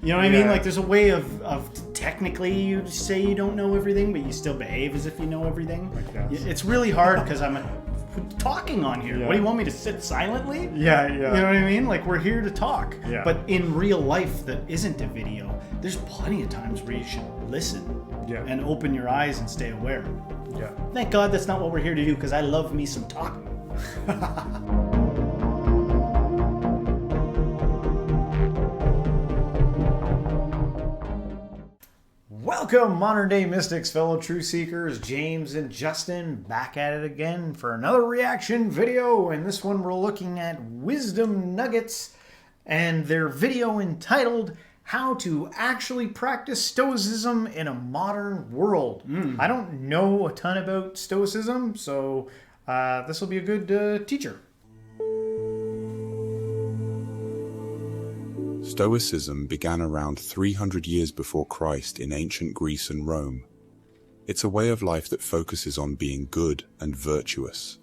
You know what I mean? Like, there's a way of technically you say you don't know everything, but you still behave as if you know everything. It's really hard because I'm talking on here. What do you want me to sit silently? Yeah. You know what I mean? Like, we're here to talk. Yeah. But in real life that isn't a video, there's plenty of times where you should listen and open your eyes and stay aware. Yeah. Thank God that's not what we're here to do, because I love me some talking. Welcome, modern day mystics, fellow truth seekers. James and Justin back at it again for another reaction video. And this one we're looking at wisdom nuggets and their video entitled How to Actually Practice Stoicism in a Modern World. I don't know a ton about Stoicism, so this will be a good teacher. Stoicism began around 300 years before Christ in ancient Greece and Rome. It's a way of life that focuses on being good and virtuous.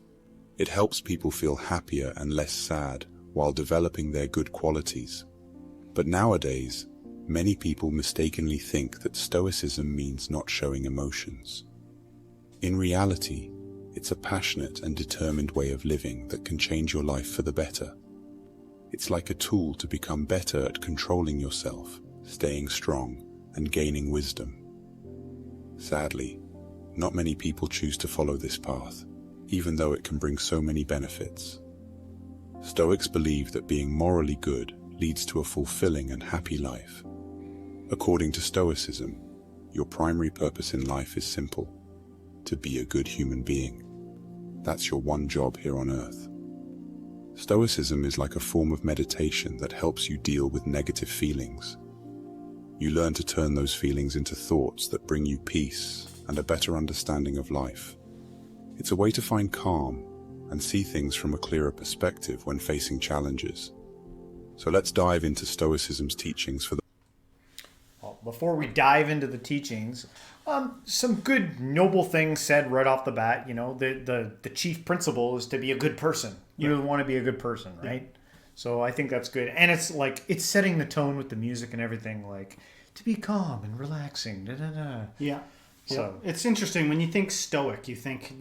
It helps people feel happier and less sad while developing their good qualities. But nowadays, many people mistakenly think that Stoicism means not showing emotions. In reality, it's a passionate and determined way of living that can change your life for the better. It's like a tool to become better at controlling yourself, staying strong, and gaining wisdom. Sadly, not many people choose to follow this path, even though it can bring so many benefits. Stoics believe that being morally good leads to a fulfilling and happy life. According to Stoicism, your primary purpose in life is simple: to be a good human being. That's your one job here on earth. Stoicism is like a form of meditation that helps you deal with negative feelings. You learn to turn those feelings into thoughts that bring you peace and a better understanding of life. It's a way to find calm and see things from a clearer perspective when facing challenges. So let's dive into Stoicism's teachings for the... Well, before we dive into the teachings, some good noble things said right off the bat. You know, the chief principle is to be a good person. You really want to be a good person, right? Yeah. So I think that's good. And it's like, it's setting the tone with the music and everything, like to be calm and relaxing. Yeah. So it's interesting when you think Stoic, you think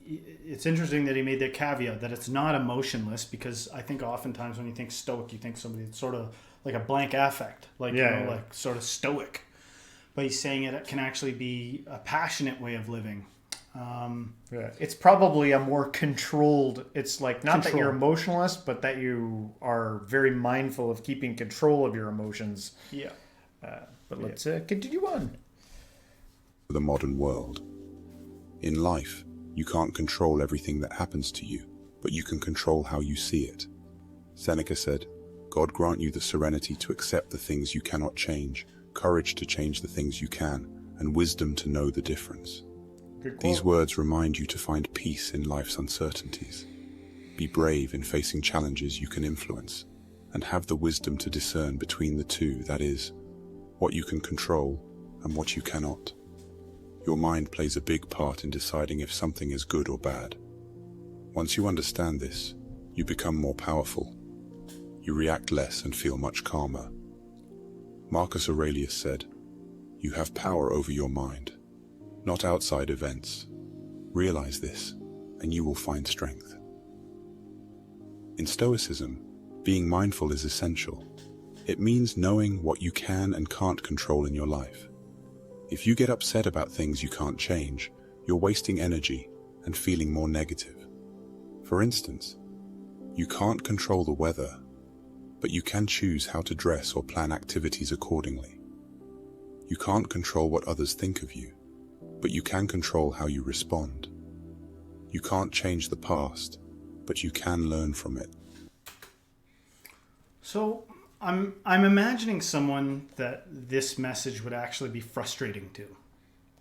it's interesting that he made that caveat that it's not emotionless, because I think oftentimes when you think Stoic, you think somebody that's sort of like a blank affect, like, like sort of stoic. But he's saying it can actually be a passionate way of living. It's probably a more controlled, it's like not that you're emotionless, but that you are very mindful of keeping control of your emotions. Yeah. But let's continue on. The modern world. In life, you can't control everything that happens to you, but you can control how you see it. Seneca said, "God grant you the serenity to accept the things you cannot change, courage to change the things you can, and wisdom to know the difference." These words remind you to find peace in life's uncertainties. Be brave in facing challenges you can influence, and have the wisdom to discern between the two, that is, what you can control and what you cannot. Your mind plays a big part in deciding if something is good or bad. Once you understand this, you become more powerful. You react less and feel much calmer. Marcus Aurelius said, "You have power over your mind, not outside events. Realize this, and you will find strength." In Stoicism, being mindful is essential. It means knowing what you can and can't control in your life. If you get upset about things you can't change, you're wasting energy and feeling more negative. For instance, you can't control the weather, but you can choose how to dress or plan activities accordingly. You can't control what others think of you, but you can control how you respond. You can't change the past, but you can learn from it. So I'm imagining someone that this message would actually be frustrating to.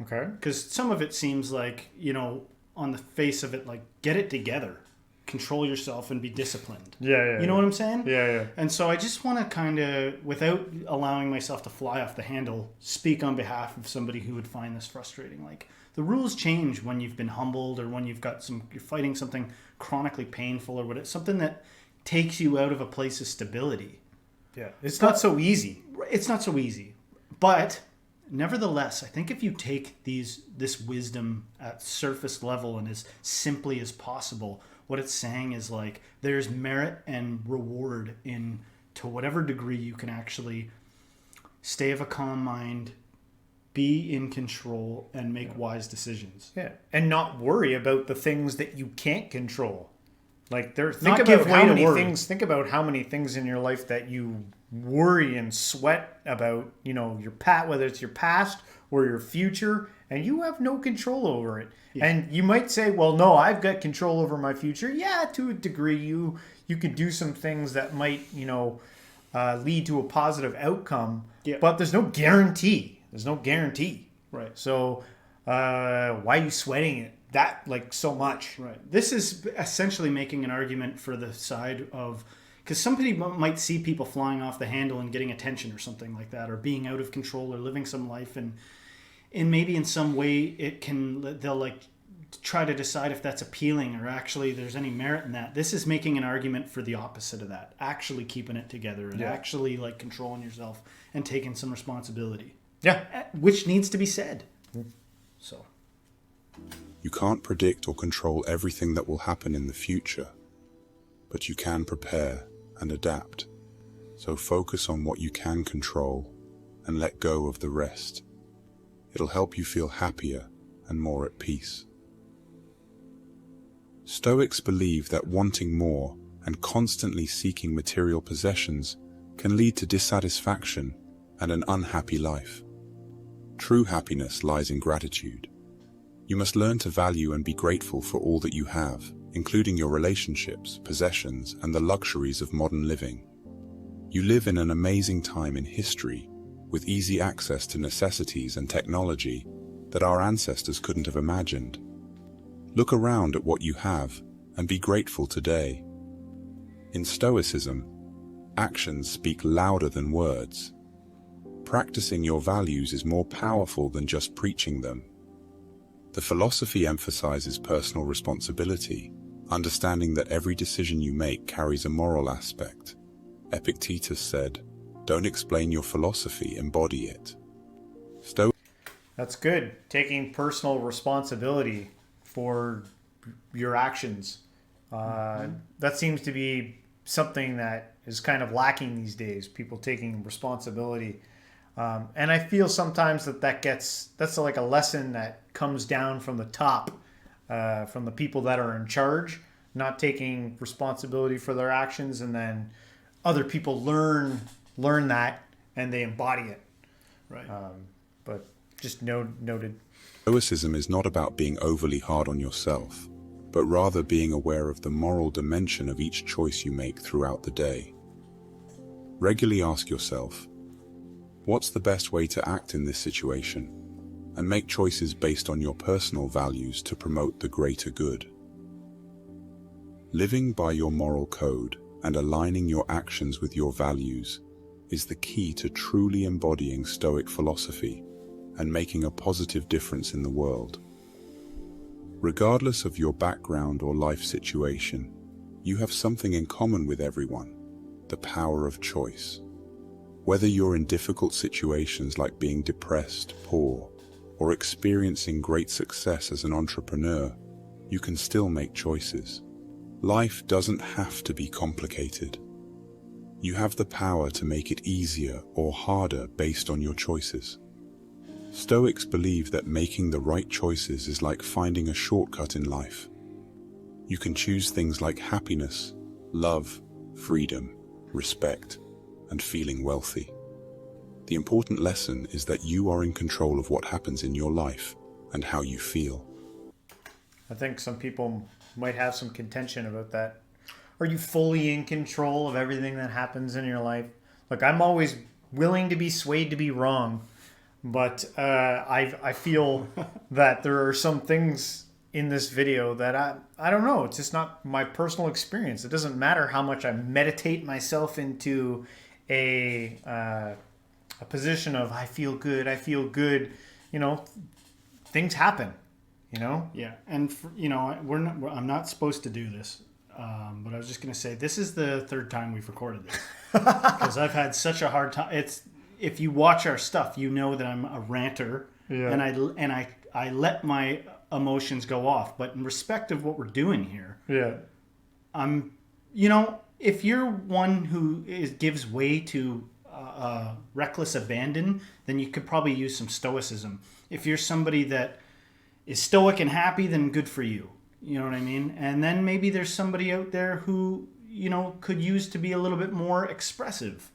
Okay. Because some of it seems like, you know, on the face of it, like, get it together. Control yourself and be disciplined. Yeah. You know what I'm saying? Yeah. And so I just want to kind of, without allowing myself to fly off the handle, speak on behalf of somebody who would find this frustrating. Like, the rules change when you've been humbled, or when you're fighting something chronically painful, or something that takes you out of a place of stability. Yeah. It's not so easy. It's not so easy. But nevertheless, I think if you take this wisdom at surface level and as simply as possible, what it's saying is like there's merit and reward in to whatever degree you can actually stay of a calm mind, be in control, and make wise decisions. Yeah. And not worry about the things that you can't control. Like Think about how many things in your life that you worry and sweat about, whether it's your past or your future, and you have no control over it. Yeah. And you might say, well, no, I've got control over my future. Yeah, to a degree, you could do some things that might, lead to a positive outcome, but there's no guarantee. There's no guarantee. Right. So why are you sweating it that so much? Right. This is essentially making an argument for the side of, because somebody might see people flying off the handle and getting attention or something like that, or being out of control or living some life, and maybe in some way they'll try to decide if that's appealing or actually there's any merit in that. This is making an argument for the opposite of that, actually keeping it together and actually controlling yourself and taking some responsibility. Yeah, which needs to be said. So You can't predict or control everything that will happen in the future, but you can prepare and adapt. So focus on what you can control and let go of the rest. It'll help you feel happier and more at peace. Stoics believe that wanting more and constantly seeking material possessions can lead to dissatisfaction and an unhappy life. True happiness lies in gratitude. You must learn to value and be grateful for all that you have, including your relationships, possessions, and the luxuries of modern living. You live in an amazing time in history, with easy access to necessities and technology that our ancestors couldn't have imagined. Look around at what you have and be grateful today. In Stoicism, actions speak louder than words. Practicing your values is more powerful than just preaching them. The philosophy emphasizes personal responsibility, understanding that every decision you make carries a moral aspect. Epictetus said, "Don't explain your philosophy, embody it." That's good. Taking personal responsibility for your actions. That seems to be something that is kind of lacking these days, people taking responsibility. And I feel sometimes that's like a lesson that comes down from the top, from the people that are in charge, not taking responsibility for their actions, and then other people learn that and they embody it. Right. But just noted. Stoicism is not about being overly hard on yourself, but rather being aware of the moral dimension of each choice you make throughout the day. Regularly ask yourself, what's the best way to act in this situation? And make choices based on your personal values to promote the greater good. Living by your moral code and aligning your actions with your values is the key to truly embodying Stoic philosophy and making a positive difference in the world. Regardless of your background or life situation, you have something in common with everyone: the power of choice. Whether you're in difficult situations like being depressed, poor, or experiencing great success as an entrepreneur, you can still make choices. Life doesn't have to be complicated. You have the power to make it easier or harder based on your choices. Stoics believe that making the right choices is like finding a shortcut in life. You can choose things like happiness, love, freedom, respect, and feeling wealthy. The important lesson is that you are in control of what happens in your life and how you feel. I think some people might have some contention about that. Are you fully in control of everything that happens in your life? Look, I'm always willing to be swayed to be wrong, but I feel that there are some things in this video that I don't know. It's just not my personal experience. It doesn't matter how much I meditate myself into a position of I feel good. Things happen. Yeah, and I'm not supposed to do this. But I was just going to say, this is the third time we've recorded this. Because I've had such a hard time. If you watch our stuff, you know that I'm a ranter. Yeah. And I let my emotions go off. But in respect of what we're doing here, if you're one who gives way to reckless abandon, then you could probably use some stoicism. If you're somebody that is stoic and happy, then good for you. You know what I mean? And then maybe there's somebody out there who, could use to be a little bit more expressive.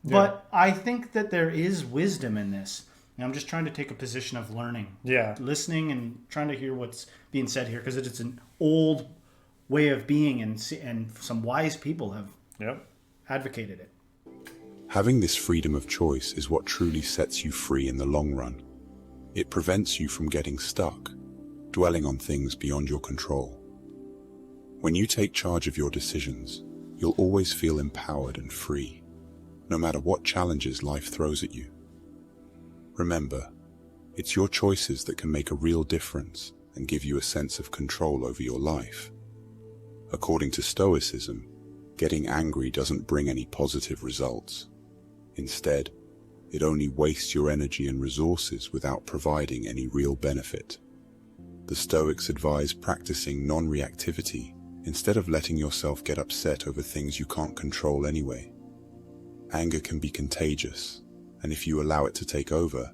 Yeah. But I think that there is wisdom in this. And I'm just trying to take a position of learning. Yeah. Listening and trying to hear what's being said here, because it's an old way of being, and some wise people have advocated it. Having this freedom of choice is what truly sets you free in the long run. It prevents you from getting stuck, dwelling on things beyond your control. When you take charge of your decisions, you'll always feel empowered and free, no matter what challenges life throws at you. Remember, it's your choices that can make a real difference and give you a sense of control over your life. According to Stoicism, getting angry doesn't bring any positive results. Instead, it only wastes your energy and resources without providing any real benefit. The Stoics advise practicing non-reactivity instead of letting yourself get upset over things you can't control anyway. Anger can be contagious, and if you allow it to take over,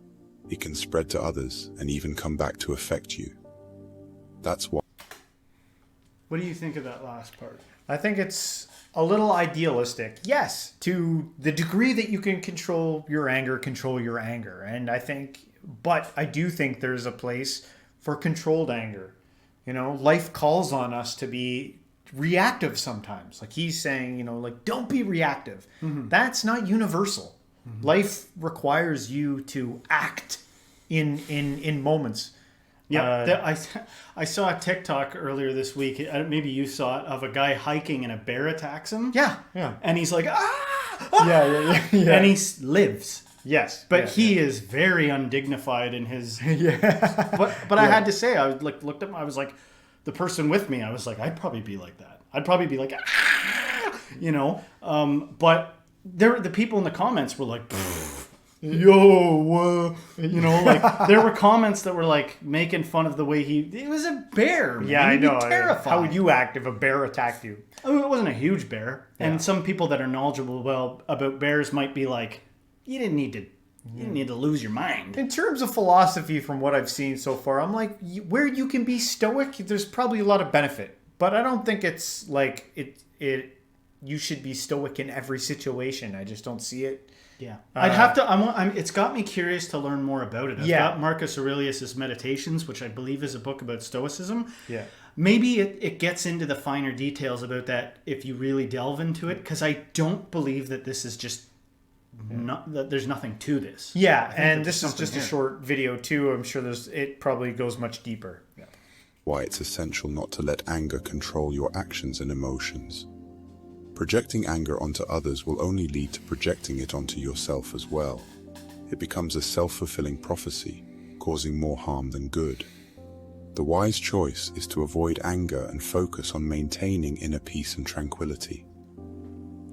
it can spread to others and even come back to affect you. That's why. What do you think of that last part? I think it's a little idealistic. Yes, to the degree that you can control your anger. And but I do think there's a place for controlled anger. Life calls on us to be reactive sometimes. Like he's saying, don't be reactive. Mm-hmm. That's not universal. Mm-hmm. Life requires you to act in moments. Yeah, I saw a TikTok earlier this week. Maybe you saw it, of a guy hiking and a bear attacks him. Yeah. And he's like, ah! Yeah. And he lives. Yes, but he is very undignified in his. But I had to say, I looked at him. I was like, the person with me. I was like, I'd probably be like that. I'd probably be like, But the people in the comments were like, yo, there were comments that were like making fun of the way it was a bear. Man. Yeah, I know. Terrified. How would you act if a bear attacked you? I mean, it wasn't a huge bear, and some people that are knowledgeable about bears might be like, you didn't need to lose your mind. In terms of philosophy, from what I've seen so far, I'm like, where you can be stoic, there's probably a lot of benefit, but I don't think it's like you should be stoic in every situation. I just don't see it. Yeah, I'd have to. It's got me curious to learn more about it. I've got Marcus Aurelius's Meditations, which I believe is a book about Stoicism. Yeah, maybe it gets into the finer details about that if you really delve into it, because I don't believe that this is just. That there's nothing to this. Yeah, and this is just a short video too. I'm sure it probably goes much deeper. Yeah. Why it's essential not to let anger control your actions and emotions. Projecting anger onto others will only lead to projecting it onto yourself as well. It becomes a self-fulfilling prophecy, causing more harm than good. The wise choice is to avoid anger and focus on maintaining inner peace and tranquility.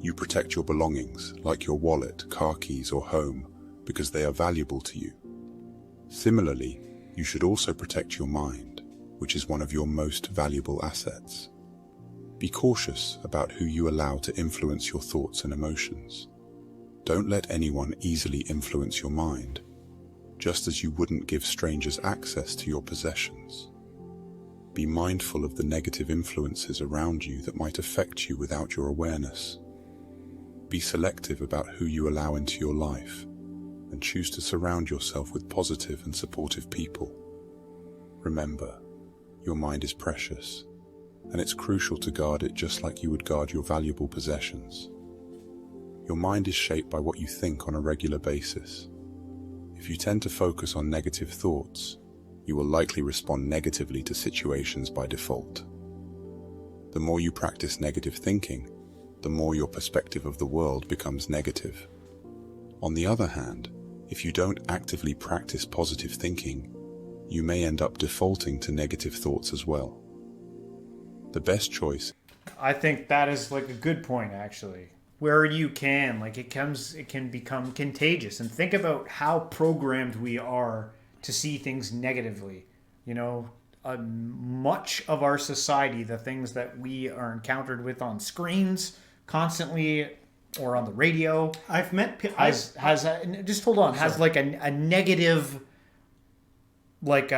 You protect your belongings, like your wallet, car keys, or home, because they are valuable to you. Similarly, you should also protect your mind, which is one of your most valuable assets. Be cautious about who you allow to influence your thoughts and emotions. Don't let anyone easily influence your mind, just as you wouldn't give strangers access to your possessions. Be mindful of the negative influences around you that might affect you without your awareness. Be selective about who you allow into your life, and choose to surround yourself with positive and supportive people. Remember, your mind is precious, and it's crucial to guard it just like you would guard your valuable possessions. Your mind is shaped by what you think on a regular basis. If you tend to focus on negative thoughts, you will likely respond negatively to situations by default. The more you practice negative thinking, the more your perspective of the world becomes negative. On the other hand, if you don't actively practice positive thinking, you may end up defaulting to negative thoughts as well. The best choice. I think that is like a good point, actually. Where you can, like, it can become contagious. And think about how programmed we are to see things negatively. You know, much of our society, the things that we are encountered with on screens constantly or on the radio, I've met people. has just hold on, has like a negative, like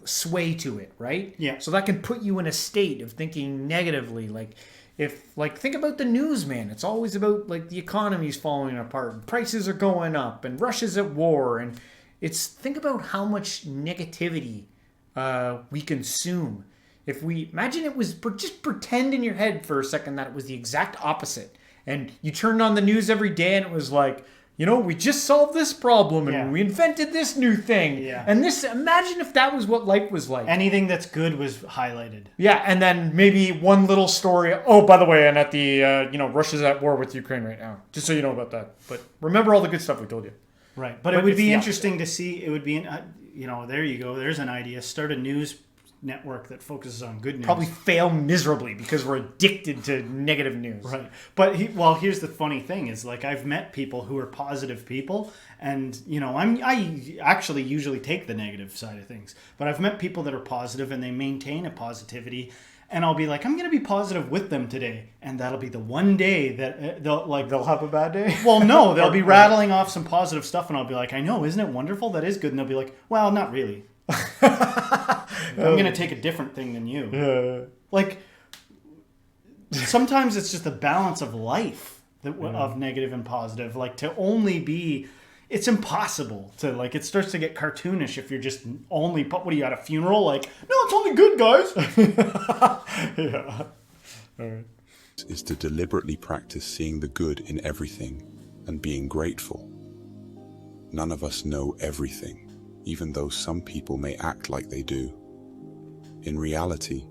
sway to it, right? Yeah. So that can put you in a state of thinking negatively. Like, if, like, think about the news, man. It's always about, like, the economy's falling apart, and prices are going up, and Russia's at war, and think about how much negativity we consume. If we imagine it was, just pretend in your head for a second that it was the exact opposite, and you turned on the news every day and it was like, you know, we just solved this problem and we invented this new thing. Yeah. And imagine if that was what life was like. Anything that's good was highlighted. Yeah, and then maybe one little story. Oh, by the way, and at the, Russia's at war with Ukraine right now. Just so you know about that. But remember all the good stuff we told you. Right. But it would be interesting to see. It would be, there you go. There's an idea. Start a news network that focuses on good news. Probably fail miserably because we're addicted to negative news. Right. But here's the funny thing is, like, I've met people who are positive people, and I actually usually take the negative side of things, but I've met people that are positive and they maintain a positivity, and I'll be like, I'm going to be positive with them today, and that'll be the one day that they'll have a bad day. Well, no, they'll be rattling off some positive stuff, and I'll be like, I know, isn't it wonderful? That is good. And they'll be like, well, not really. I'm going to take a different thing than you. Yeah. Like, sometimes it's just the balance of life of negative and positive. Like, to only be, it's impossible to, like, it starts to get cartoonish if you're just only, what are you at a funeral? Like, no, it's only good, guys. Yeah. All right. Is to deliberately practice seeing the good in everything and being grateful. None of us know everything, even though some people may act like they do. In reality,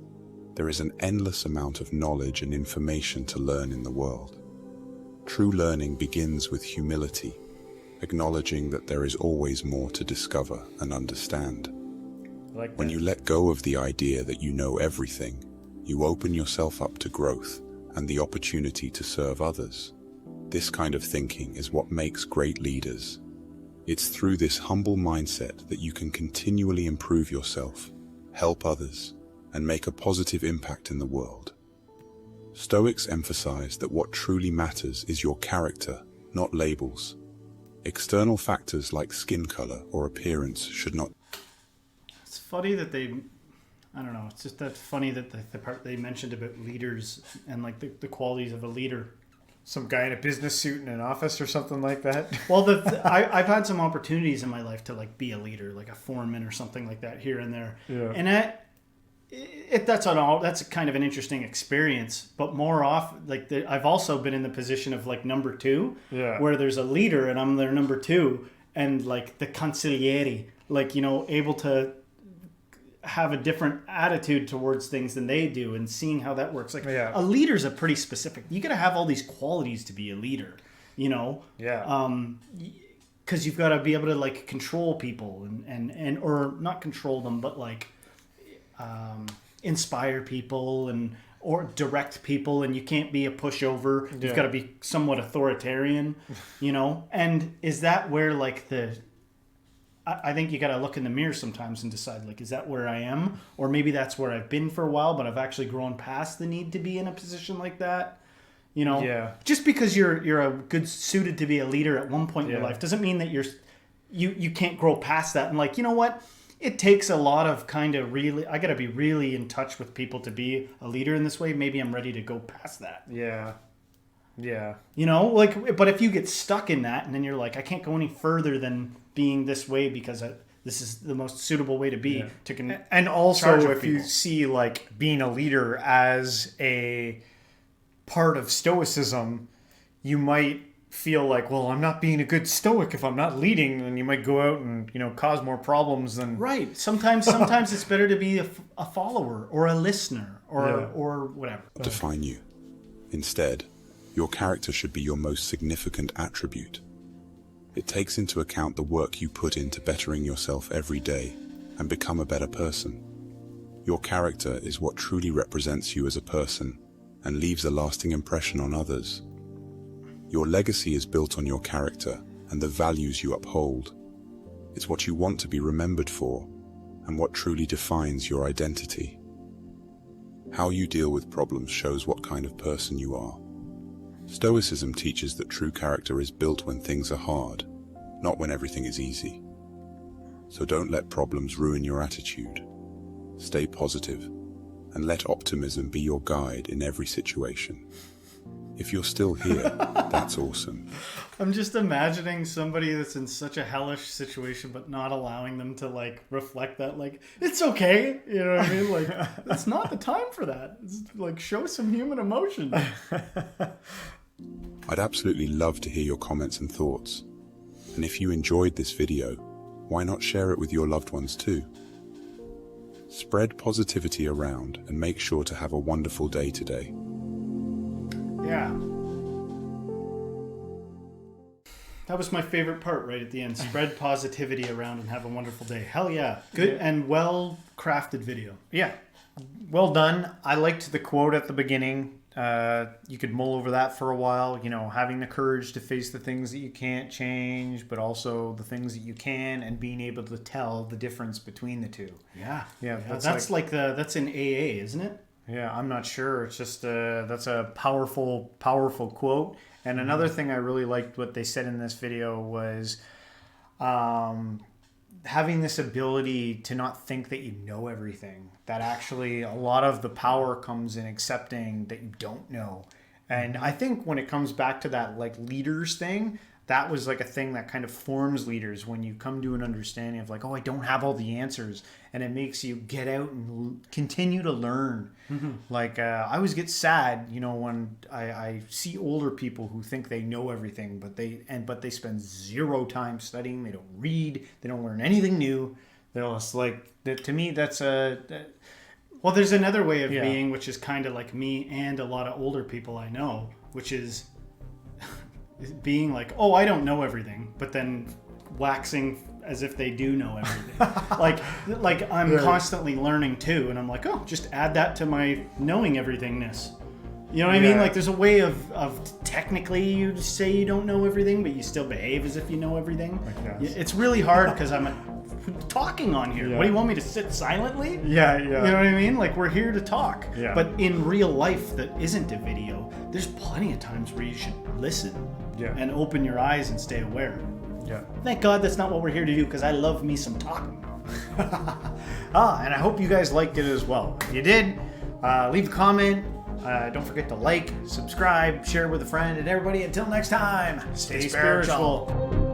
there is an endless amount of knowledge and information to learn in the world. True learning begins with humility, acknowledging that there is always more to discover and understand. When you let go of the idea that you know everything, you open yourself up to growth and the opportunity to serve others. This kind of thinking is what makes great leaders. It's through this humble mindset that you can continually improve yourself, help others, and make a positive impact in the world. Stoics emphasize that what truly matters is your character, not labels. External factors like skin color or appearance should not... It's funny that it's just that funny that the part they mentioned about leaders and, like, the qualities of a leader. Some guy in a business suit in an office or something like that. Well, I've had some opportunities in my life to, like, be a leader, like a foreman or something like that here and there. Yeah. And that's kind of an interesting experience. But more often, like, I've also been in the position of, like, number two, where there's a leader and I'm their number two, and, like, the consigliere, like, able to have a different attitude towards things than they do, and seeing how that works. Like, a leader's a pretty specific, you got to have all these qualities to be a leader, because you've got to be able to, like, control people and or not control them, but, like, inspire people or direct people, and you can't be a pushover. You've got to be somewhat authoritarian, and is that where, like, I think you got to look in the mirror sometimes and decide, like, is that where I am? Or maybe that's where I've been for a while, but I've actually grown past the need to be in a position like that. Just because you're a good suited to be a leader at one point in your life doesn't mean that you can't grow past that. And, like, you know what? It takes a lot of kind of really, I got to be really in touch with people to be a leader in this way. Maybe I'm ready to go past that. Yeah. Yeah. But if you get stuck in that and then you're like, I can't go any further than being this way because this is the most suitable way to be. And also, if you see, like, being a leader as a part of Stoicism, you might feel like, well, I'm not being a good Stoic if I'm not leading, and you might go out and, cause more problems than... Right. Sometimes it's better to be a follower or a listener or whatever. Define you. Instead, your character should be your most significant attribute. It takes into account the work you put into bettering yourself every day and become a better person. Your character is what truly represents you as a person and leaves a lasting impression on others. Your legacy is built on your character and the values you uphold. It's what you want to be remembered for, and what truly defines your identity. How you deal with problems shows what kind of person you are. Stoicism teaches that true character is built when things are hard, not when everything is easy. So don't let problems ruin your attitude. Stay positive, and let optimism be your guide in every situation. If you're still here, that's awesome. I'm just imagining somebody that's in such a hellish situation, but not allowing them to like reflect that, like, it's okay. You know what I mean? Like, it's not the time for that. It's like, show some human emotion. I'd absolutely love to hear your comments and thoughts. And if you enjoyed this video, why not share it with your loved ones too? Spread positivity around and make sure to have a wonderful day today. Yeah. That was my favorite part right at the end. Spread positivity around and have a wonderful day. Hell yeah. Good and well-crafted video. Yeah. Well done. I liked the quote at the beginning. You could mull over that for a while, you know, having the courage to face the things that you can't change, but also the things that you can, and being able to tell the difference between the two. Yeah. Yeah. That's that's in AA, isn't it? Yeah, I'm not sure. It's just that's a powerful, powerful quote. And another thing I really liked what they said in this video was having this ability to not think that you know everything. That actually a lot of the power comes in accepting that you don't know. And I think when it comes back to that like leaders thing, that was like a thing that kind of forms leaders when you come to an understanding of like, oh, I don't have all the answers. And it makes you get out and continue to learn. Mm-hmm. Like I always get sad, you know, when I see older people who think they know everything, but they spend zero time studying. They don't read. They don't learn anything new. They're just like, to me, that's well, there's another way of being, which is kind of like me and a lot of older people I know, which is being like, oh, I don't know everything, but then waxing as if they do know everything. like I'm constantly learning too, and I'm like, oh, just add that to my knowing everythingness. You know what I mean? Like there's a way of technically you say you don't know everything, but you still behave as if you know everything. It's really hard because I'm talking on here. What do you want me to sit silently? Yeah. You know what I mean? Like we're here to talk. Yeah. But in real life that isn't a video, there's plenty of times where you should listen and open your eyes and stay aware. Yeah. Thank God that's not what we're here to do, because I love me some talking. And I hope you guys liked it as well. If you did, leave a comment. Don't forget to like, subscribe, share with a friend, and everybody, until next time, stay spiritual.